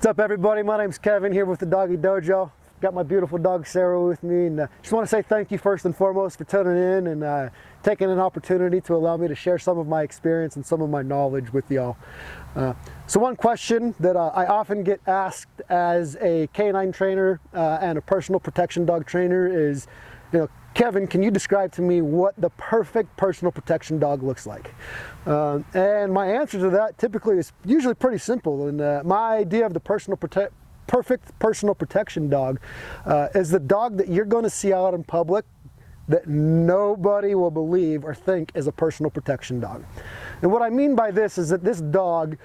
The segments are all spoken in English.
What's up, everybody? My name's Kevin here with the Doggy Dojo. Got my beautiful dog Sarah with me, and just want to say thank you first and foremost for tuning in and taking an opportunity to allow me to share some of my experience and some of my knowledge with y'all. So one question that I often get asked as a canine trainer and a personal protection dog trainer is, Kevin, can you describe to me what the perfect personal protection dog looks like? And my answer to that typically is usually pretty simple. And my idea of the perfect personal protection dog is the dog that you're going to see out in public that nobody will believe or think is a personal protection dog. And what I mean by this is that this dog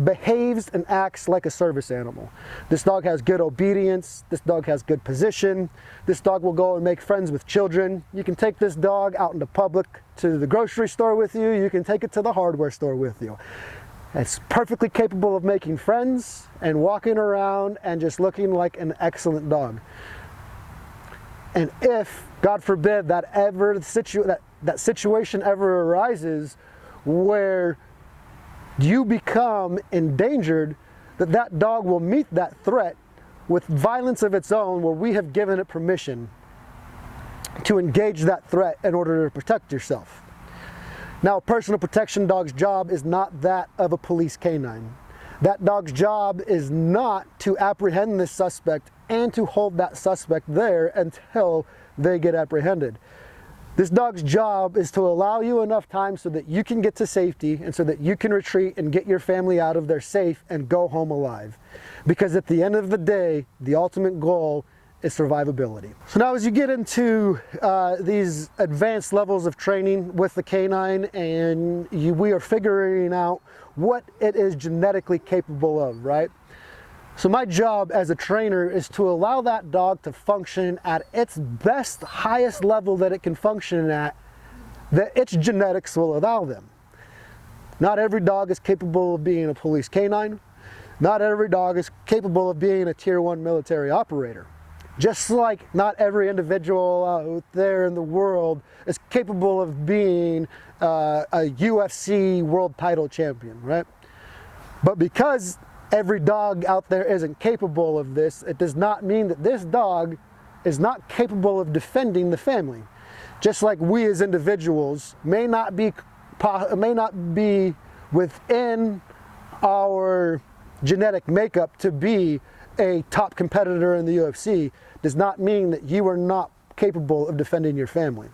behaves and acts like a service animal. This dog has good obedience, this dog has good position, this dog will go and make friends with children. You can take this dog out into public to the grocery store with you, you can take it to the hardware store with you. It's perfectly capable of making friends and walking around and just looking like an excellent dog. And if, God forbid, that situation ever arises where you become endangered, that dog will meet that threat with violence of its own, where we have given it permission to engage that threat in order to protect yourself. Now, a personal protection dog's job is not that of a police canine. That dog's job is not to apprehend this suspect and to hold that suspect there until they get apprehended. This dog's job is to allow you enough time so that you can get to safety and so that you can retreat and get your family out of there safe and go home alive. Because at the end of the day, the ultimate goal is survivability. So now as you get into these advanced levels of training with the canine, and we are figuring out what it is genetically capable of, right? So my job as a trainer is to allow that dog to function at its best, highest level that it can function at, that its genetics will allow them. Not every dog is capable of being a police canine. Not every dog is capable of being a Tier 1 military operator. Just like not every individual out there in the world is capable of being a UFC world title champion, right? But because every dog out there isn't capable of this, it does not mean that this dog is not capable of defending the family. Just like we as individuals may not be within our genetic makeup to be a top competitor in the UFC, does not mean that you are not capable of defending your family.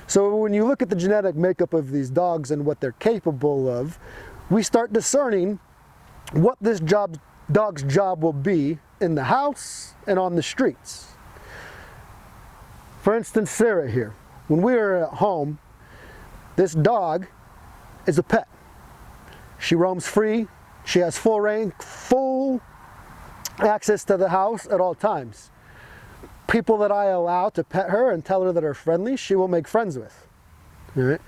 So when you look at the genetic makeup of these dogs and what they're capable of, we start discerning what this dog's job will be in the house and on the streets. For instance, Sarah here. When we are at home, this dog is a pet. She roams free. She has full access to the house at all times. People that I allow to pet her and tell her that are friendly, she will make friends with. All right?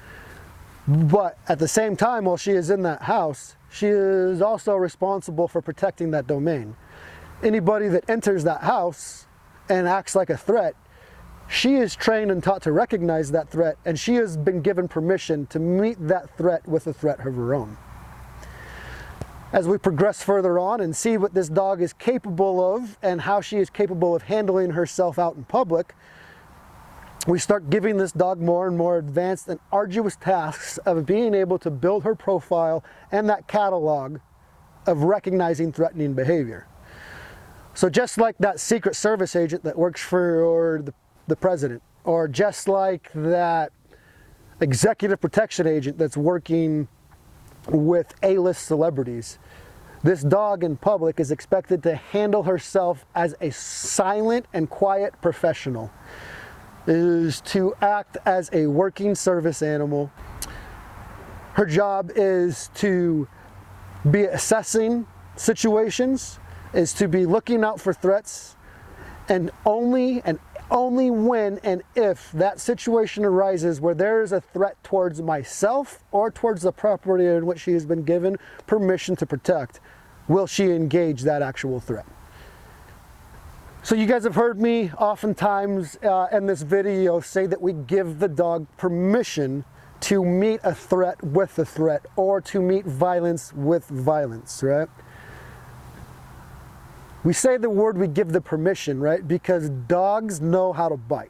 But at the same time, while she is in that house, she is also responsible for protecting that domain. Anybody that enters that house and acts like a threat, she is trained and taught to recognize that threat, and she has been given permission to meet that threat with a threat of her own. As we progress further on and see what this dog is capable of and how she is capable of handling herself out in public, we start giving this dog more and more advanced and arduous tasks of being able to build her profile and that catalog of recognizing threatening behavior. So just like that Secret Service agent that works for the president, or just like that executive protection agent that's working with A-list celebrities, this dog in public is expected to handle herself as a silent and quiet professional. Is to act as a working service animal. Her job is to be assessing situations, is to be looking out for threats, and only when and if that situation arises where there is a threat towards myself or towards the property in which she has been given permission to protect, will she engage that actual threat. So you guys have heard me oftentimes in this video say that we give the dog permission to meet a threat with a threat, or to meet violence with violence, right? We say the word, we give the permission, right? Because dogs know how to bite.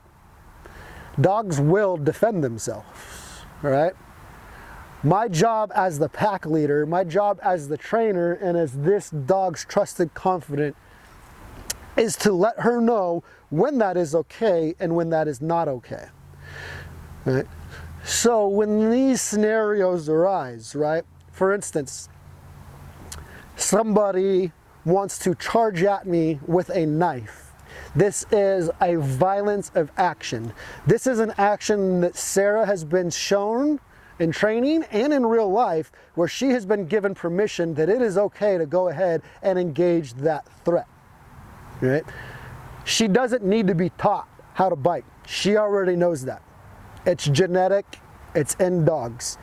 Dogs will defend themselves, all right? My job as the pack leader, my job as the trainer, and as this dog's trusted confidant is to let her know when that is okay and when that is not okay, right? So when these scenarios arise, right? For instance, somebody wants to charge at me with a knife. This is a violence of action. This is an action that Sarah has been shown in training and in real life, where she has been given permission that it is okay to go ahead and engage that threat, right? She doesn't need to be taught how to bite. She already knows that. It's genetic, it's in dogs.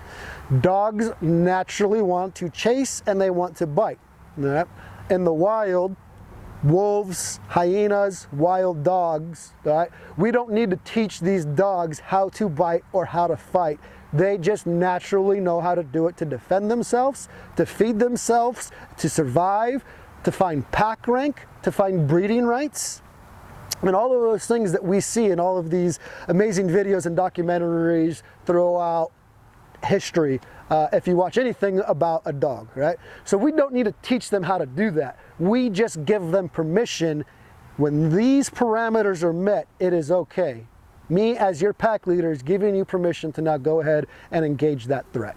Dogs naturally want to chase and they want to bite, right? In the wild, wolves, hyenas, wild dogs, right? We don't need to teach these dogs how to bite or how to fight. They just naturally know how to do it to defend themselves, to feed themselves, to survive, to find pack rank, to find breeding rights. And all of those things that we see in all of these amazing videos and documentaries throughout history, if you watch anything about a dog, right? So we don't need to teach them how to do that. We just give them permission. When these parameters are met, it is okay. Me as your pack leader is giving you permission to now go ahead and engage that threat.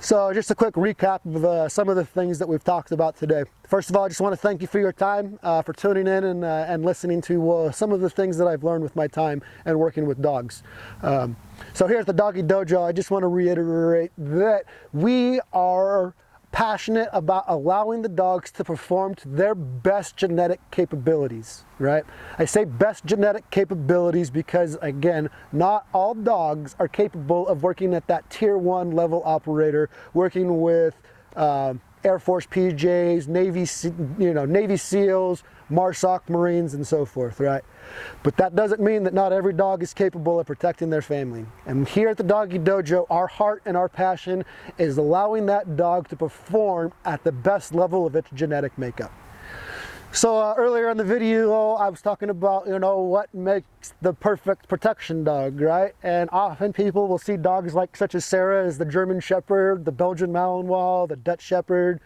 So just a quick recap of some of the things that we've talked about today. First of all, I just want to thank you for your time, for tuning in and listening to some of the things that I've learned with my time and working with dogs. So here at the Doggy Dojo, I just want to reiterate that we are passionate about allowing the dogs to perform to their best genetic capabilities, right? I say best genetic capabilities because, again, not all dogs are capable of working at that tier 1 level operator, working with Air Force PJs, Navy SEALs, MARSOC Marines, and so forth, right? But that doesn't mean that not every dog is capable of protecting their family. And here at the Doggy Dojo, our heart and our passion is allowing that dog to perform at the best level of its genetic makeup. So earlier in the video, I was talking about, what makes the perfect protection dog, right? And often people will see dogs like such as Sarah as the German Shepherd, the Belgian Malinois, the Dutch Shepherd,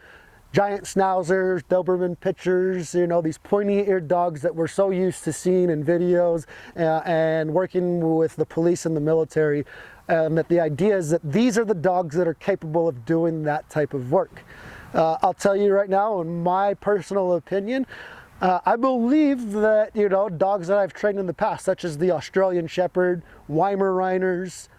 giant schnauzers, Doberman Pinschers, these pointy-eared dogs that we're so used to seeing in videos and working with the police and the military. And that the idea is that these are the dogs that are capable of doing that type of work. I'll tell you right now, in my personal opinion, I believe that, dogs that I've trained in the past, such as the Australian Shepherd, Weimaraners,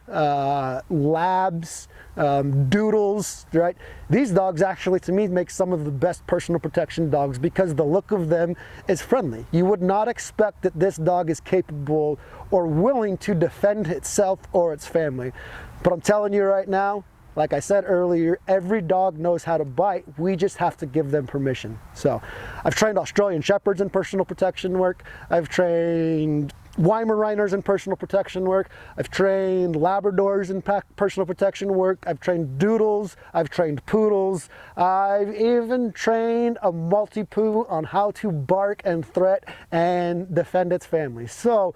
Labs, Doodles, right? These dogs actually, to me, make some of the best personal protection dogs because the look of them is friendly. You would not expect that this dog is capable or willing to defend itself or its family. But I'm telling you right now, like I said earlier, every dog knows how to bite. We just have to give them permission. So I've trained Australian Shepherds in personal protection work. I've trained Weimaraners in personal protection work. I've trained Labradors in personal protection work. I've trained Doodles. I've trained Poodles. I've even trained a Maltipoo on how to bark and threat and defend its family. So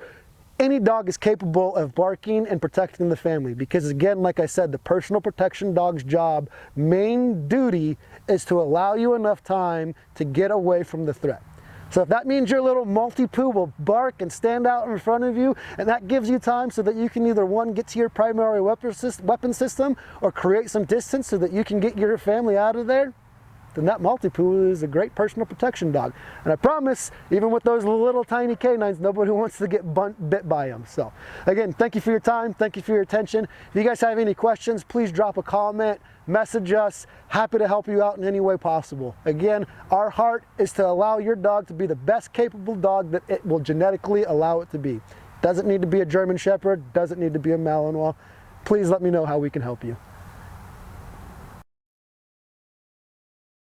any dog is capable of barking and protecting the family because, again, like I said, the personal protection dog's job, main duty, is to allow you enough time to get away from the threat. So if that means your little Maltipoo will bark and stand out in front of you, and that gives you time so that you can either, one, get to your primary weapon system or create some distance so that you can get your family out of there, then that Maltipoo is a great personal protection dog. And I promise, even with those little tiny canines, nobody wants to get bit by them. So again, thank you for your time. Thank you for your attention. If you guys have any questions, please drop a comment, message us. Happy to help you out in any way possible. Again, our heart is to allow your dog to be the best capable dog that it will genetically allow it to be. Doesn't need to be a German Shepherd, doesn't need to be a Malinois. Please let me know how we can help you.